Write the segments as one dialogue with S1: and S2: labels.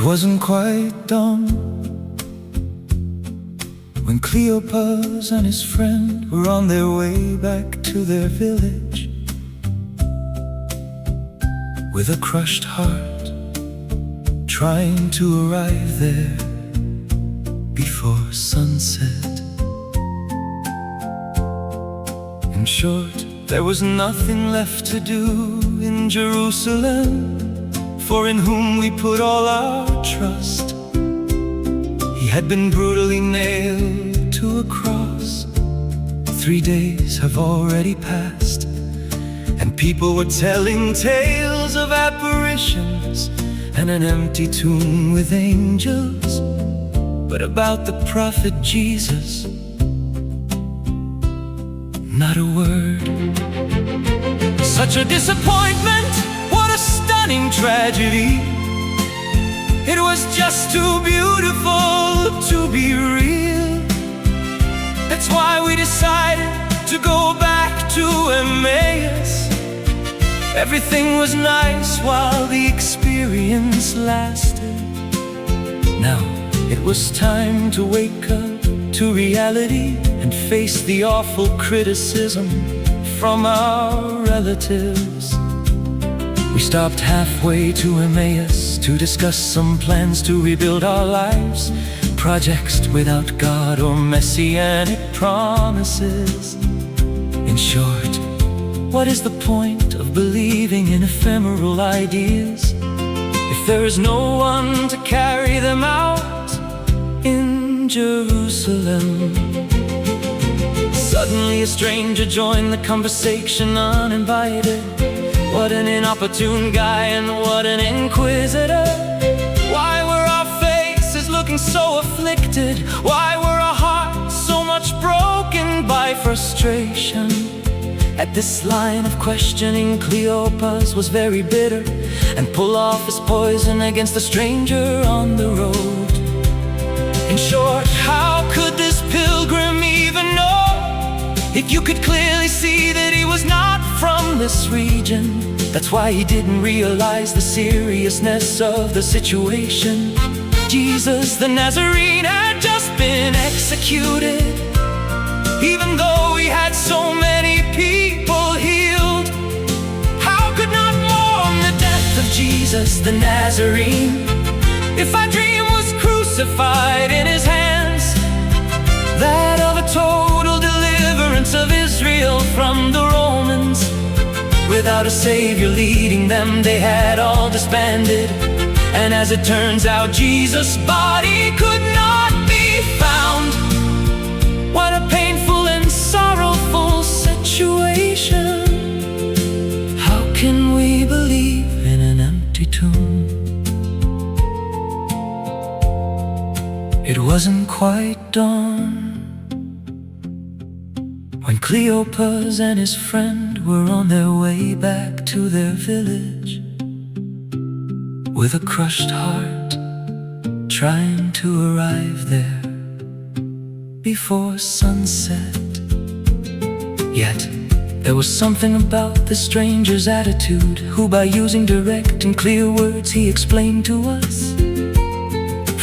S1: wasn't quite dawn when Cleopas and his friend were on their way back to their village with a crushed heart, trying to arrive there before sunset. In short, there was nothing left to do in Jerusalem, for in whom we put all our trust. He had been brutally nailed to a cross. 3 days have already passed, and people were telling tales of apparitions and an empty tomb with angels. But about the prophet Jesus, not a word. Such a disappointment, what a stunning tragedy. It was just too beautiful to be real. That's why we decided to go back to Emmaus. Everything was nice while the experience lasted. Now it was time to wake up to reality and face the awful criticism from our relatives. We stopped halfway to Emmaus to discuss some plans to rebuild our lives, projects without God or messianic promises. In short, what is the point of believing in ephemeral ideas if there is no one to carry them out in Jerusalem? Suddenly a stranger joined the conversation uninvited. What an inopportune guy and what an inquisitor. Why were our faces looking so afflicted? Why were our hearts so much broken by frustration? At this line of questioning, Cleopas was very bitter and pulled off his poison against the stranger on the road. In short, how could this pilgrim even know if you could clearly see that he was not from this region? That's why he didn't realize the seriousness of the situation. Jesus the Nazarene had just been executed, even though he had so many people healed. How could not mourn the death of Jesus the Nazarene if our dream was crucified in his hands, that of a total deliverance of Israel from the Romans? Without a savior leading them, they had all disbanded. And as it turns out, Jesus' body could not be found. What a painful and sorrowful situation. How can we believe in an empty tomb? It wasn't quite dawn when Cleopas and his friend were on their way back to their village with a crushed heart, trying to arrive there before sunset. Yet there was something about the stranger's attitude, who by using direct and clear words he explained to us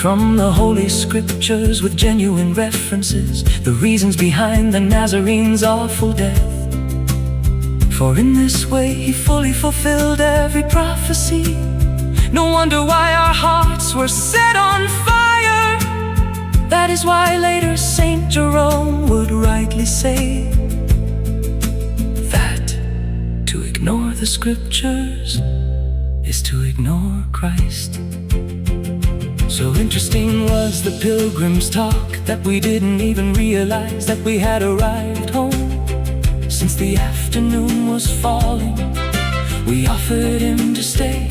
S1: from the Holy Scriptures with genuine references the reasons behind the Nazarene's awful death. For in this way he fully fulfilled every prophecy. No wonder why our hearts were set on fire. That is why later Saint Jerome would rightly say that to ignore the Scriptures is to ignore Christ. So interesting was the pilgrim's talk that we didn't even realize that we had arrived home. Since the afternoon was falling, we offered him to stay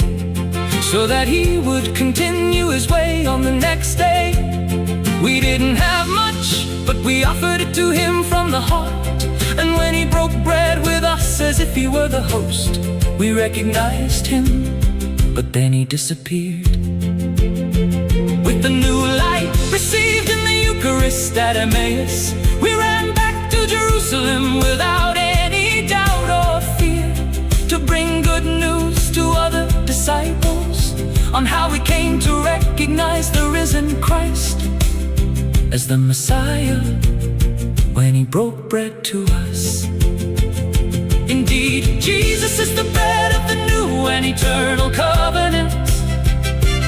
S1: so that he would continue his way on the next day. We didn't have much, but we offered it to him from the heart. And when he broke bread with us as if he were the host, we recognized him, but then he disappeared. With the new light received in the Eucharist at Emmaus, we ran back to Jerusalem without any doubt or fear, to bring good news to other disciples on how we came to recognize the risen Christ as the Messiah when he broke bread to us. Indeed, Jesus is the bread of the new and eternal covenant,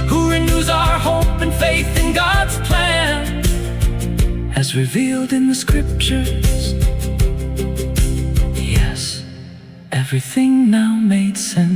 S1: who renews our hope and faith in God's plan, as revealed in the scriptures. Yes, everything now made sense.